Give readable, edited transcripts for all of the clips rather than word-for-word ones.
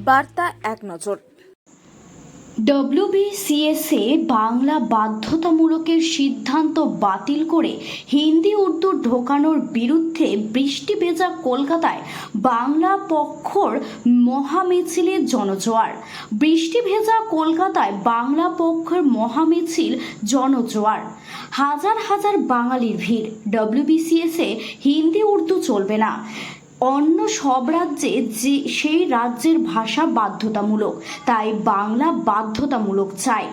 বার্তা এক নজর। ডব্লিউবিসিএসে বাংলা বাধ্যতামূলকের সিদ্ধান্ত বাতিল করে হিন্দি উর্দু ঢোকানোর বিরুদ্ধে বৃষ্টি ভেজা কলকাতায় বাংলা পক্ষর মহামিছিলের জনজোয়ার। বৃষ্টি ভেজা কলকাতায় বাংলা পক্ষের মহামিছিল জনজোয়ার। হাজার হাজার বাঙালির ভিড়। ডব্লিউবিসিএসে হিন্দি উর্দু চলবে না, অন্য সব রাজ্যে যে সেই রাজ্যের ভাষা বাধ্যতামূলক, তাই বাংলা বাধ্যতামূলক চাই।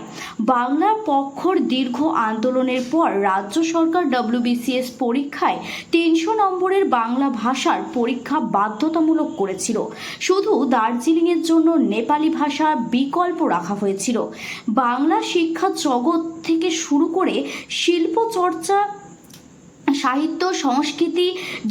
বাংলার পক্ষর দীর্ঘ আন্দোলনের পর রাজ্য সরকার ডব্লিউবিসিএস পরীক্ষায় 300 নম্বরের বাংলা ভাষার পরীক্ষা বাধ্যতামূলক করেছিল। শুধু দার্জিলিংয়ের জন্য নেপালি ভাষার বিকল্প রাখা হয়েছিল। বাংলা শিক্ষা জগৎ থেকে শুরু করে শিল্প চর্চা, সাহিত্য, সংস্কৃতি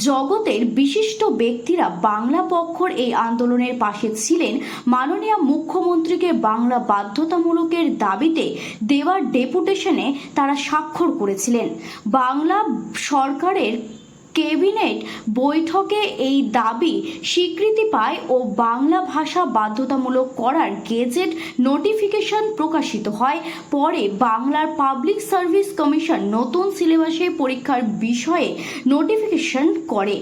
জগতের বিশিষ্ট ব্যক্তিরা বাংলা পক্ষর এই আন্দোলনের পাশে ছিলেন। মাননীয় মুখ্যমন্ত্রীকে বাংলা বাধ্যতামূলকের দাবিতে দেওয়া ডেপুটেশনে তারা স্বাক্ষর করেছিলেন। বাংলা সরকারের ক্যাবিনেট বৈঠকে এই দাবি স্বীকৃতি পায় ও বাংলা ভাষা বাধ্যতামূলক করার গেজেট নোটিফিকেশন প্রকাশিত হয়। পরে বাংলার পাবলিক সার্ভিস কমিশন নতুন সিলেবাসে পরীক্ষার বিষয়ে নোটিফিকেশন করে।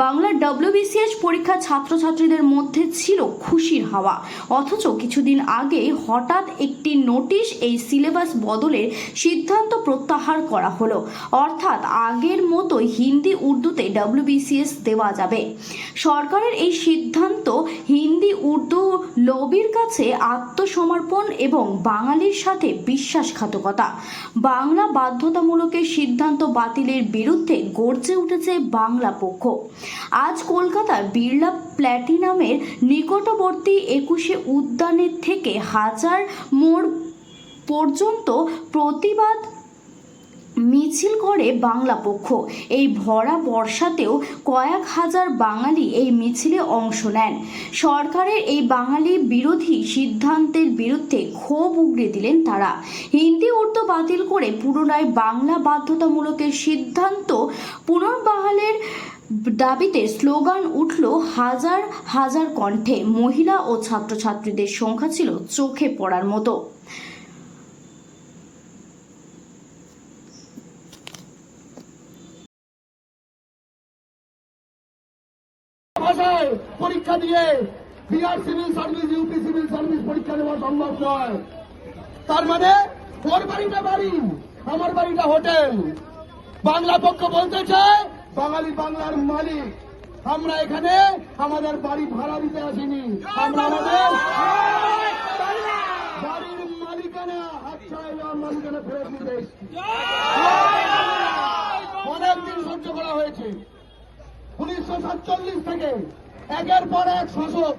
বাংলার ডব্লিউবিসিএস পরীক্ষা ছাত্রছাত্রীদের মধ্যে ছিল খুশির হাওয়া। অথচ কিছুদিন আগে হঠাৎ একটি নোটিশ এই সিলেবাস বদলের সিদ্ধান্ত প্রত্যাহার করা হলো। অর্থাৎ আগের মতোই হিন্দি উর্দুতে ডব্লিউবিসিএস দেওয়া যাবে। সরকারের এই সিদ্ধান্ত হিন্দি উর্দু লবির কাছে আত্মসমর্পণ এবং বাঙালির সাথে বিশ্বাসঘাতকতা। বাংলা বাধ্যতামূলকের সিদ্ধান্ত বাতিলের বিরুদ্ধে গর্জে উঠেছে বাংলা পক্ষ। আজ কলকাতার বিড়লা প্ল্যাটিনামের নিকটবর্তী 21 উদ্যানের থেকে হাজার মোড় পর্যন্ত প্রতিবাদ মিছিল করে বাংলা পক্ষ। এই ভরা বর্ষাতেও কয়েক হাজার বাঙালি এই মিছিলে অংশ নেন। সরকারের এই বাঙালি বিরোধী সিদ্ধান্তের বিরুদ্ধে ক্ষোভ উগরে দিলেন তারা। হিন্দি উর্দু বাতিল করে পুনরায় বাংলা বাধ্যতামূলকের সিদ্ধান্ত পুনর্বহালের দাবিতে স্লোগান উঠল হাজার হাজার কণ্ঠে। মহিলা ও ছাত্রছাত্রীদের সংখ্যা ছিল চোখে পড়ার মতো। ভাষায় পরীক্ষা দিয়ে Bihar civil service, UP civil service পরীক্ষা দেওয়া সম্ভব নয়। তার মানে ওর বাড়িটা বাড়ি, আমার বাড়িটা হোটেল। বাংলা পক্ষ বলতে চায় বাঙালি বাংলার মালিক। আমরা এখানে আমাদের বাড়ি ভাড়া দিতে আসিনি, আমরা আমাদের বাড়ির মালিকানা মালিকানা ফেরত দিতে এসেছি। অনেকদিন সহ্য করা হয়েছে। 1947 থেকে একের পর এক শাসক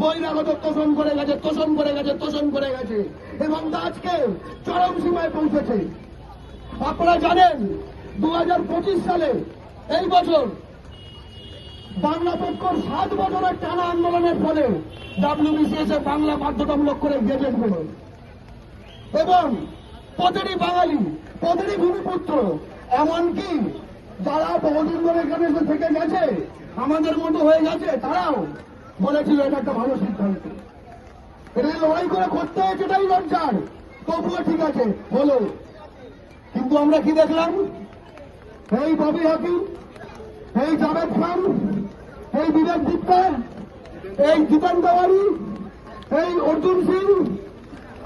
বহিরাগত তোষণ করে গেছে, তোষণ করে গেছে, তোষণ করে গেছে এবং আজকে চরম সীমায় পৌঁছেছে। আপনারা জানেন 2025 সালে এই বছর বাংলা পক্ষর 7 বছরের টানা আন্দোলনের ফলে ডব্লিউবিসিএস বাংলা বাধ্যতামূলক করে গেজেট বেরোয় এবং প্রতিটি বাঙালি, প্রতিটি ভূমিপুত্র, এমনকি যারা বহুদিন ধরে এখানে থেকে গেছে, আমাদের মতো হয়ে গেছে, তারাও বলেছিল এটা একটা ভালো সিদ্ধান্ত। এটা লড়াই করে করতে হয়েছে, এটাই লজ্জার। তবুও ঠিক আছে হলো। কিন্তু আমরা কি দেখলাম? এই ববি হাকিম, এই জাভেদ খান, এই বিবেক গুপ্তা, এই জিতেন দেওয়ারি, এই অর্জুন সিং,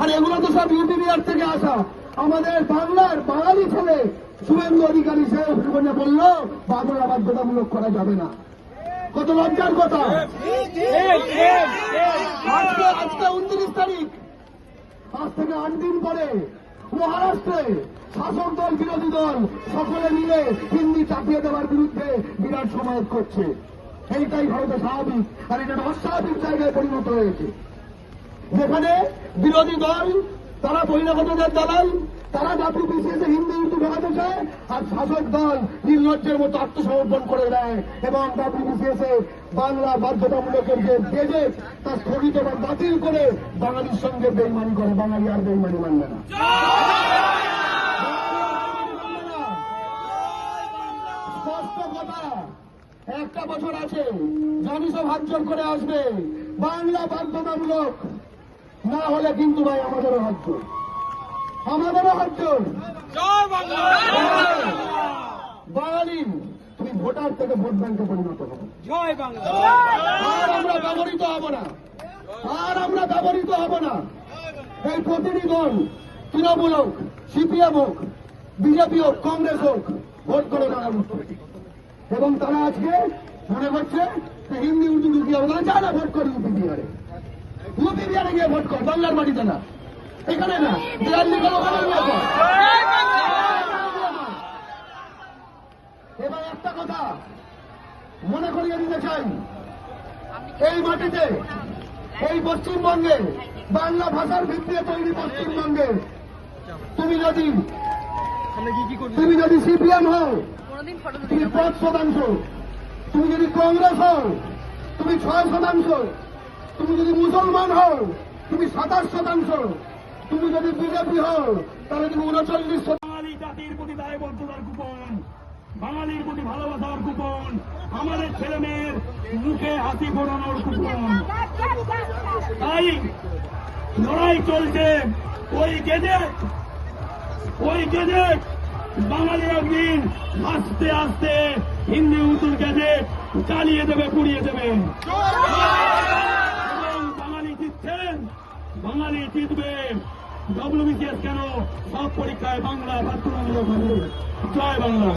আর এগুলো তো সব ইউপি বিহার থেকে আসা। আমাদের বাংলার বাঙালি ছেলে শুভেন্দু অধিকারী সে বলল বাংলা বাধ্যতামূলক করা যাবে না। কত লজ্জার কথা। আজকে 29 তারিখ, আজ থেকে 8 দিন পরে মহারাষ্ট্রে শাসক দল, বিরোধী দল সকলে মিলে হিন্দি চাপিয়ে দেওয়ার বিরুদ্ধে বিরাট সমাবেশ করছে। এইটাই ভারতে স্বাভাবিক, আর এটা অস্বাভাবিক জায়গায় পরিণত হয়েছে, যেখানে বিরোধী দল তারা বহিরাগতদের দালাল, তারা ডব্লিউবিসিএস হিন্দি উর্দু ঢোকাতে চায়, আর শাসক দল নির্লজ্জের মতো আত্মসমর্পণ করে দেয় এবং ডব্লিউবিসিএস বাংলা বাধ্যতামূলকের যে গেজেট তা স্থগিত বা বাতিল করে বাঙালির সঙ্গে বেইমানি করে। বাঙালি আর বেইমানি মানবে না। স্পষ্ট কথা, একটা বছর আছে, জানিস হাত জোর করে আসবে, বাংলা বাধ্যতামূলক না হলে কিন্তু ভাই আমাদেরও হাত জোর। বাঙালি তুমি ভোটার থেকে ভোট ব্যাংকে পরিণত হবে। আর আমরা ব্যবহৃত হব না। এই প্রতিটি দল, তৃণমূল হোক, সিপিএম হোক, বিজেপি হোক, কংগ্রেস হোক, ভোট করে দাঁড়ানো এবং তারা আজকে মনে করছে যে হিন্দি উর্দু ঢুকিয়ে হবে, যা না ভোট করি ইউপি বিহারে গিয়ে ভোট কর, বাংলার মাটিতে না, এখানে না, দিল্লি কোনো এবার একটা কথা মনে করিয়ে দিতে চাই, এই মাটিতে, এই পশ্চিমবঙ্গে, বাংলা ভাষার ভিত্তিতে তৈরি পশ্চিমবঙ্গে তুমি যদি সিপিএম হও তুমি 5%, তুমি যদি কংগ্রেস হও তুমি 6%, তুমি যদি মুসলমান হও তুমি 27%, তুমি যদি বিজেপি হও তাহলে তুমি 39%। বাঙালি জাতির প্রতি দায়বদ্ধতার কুপন, বাঙালির প্রতি ভালোবাসার কুপন, আমাদের ছেলে মেয়ের মুখে হাসি ফোটানোর কুপন। তাই লড়াই চলছে। ওই গেজেট বাঙালি একদিন আস্তে আস্তে হিন্দি উর্দুর গেজেট চালিয়ে দেবে, পুড়িয়ে দেবে। এবং বাঙালি জিতবে। WBCS কেন, সব পরীক্ষায় বাংলা বাধ্যতামূলক হবে। জয় বাংলা।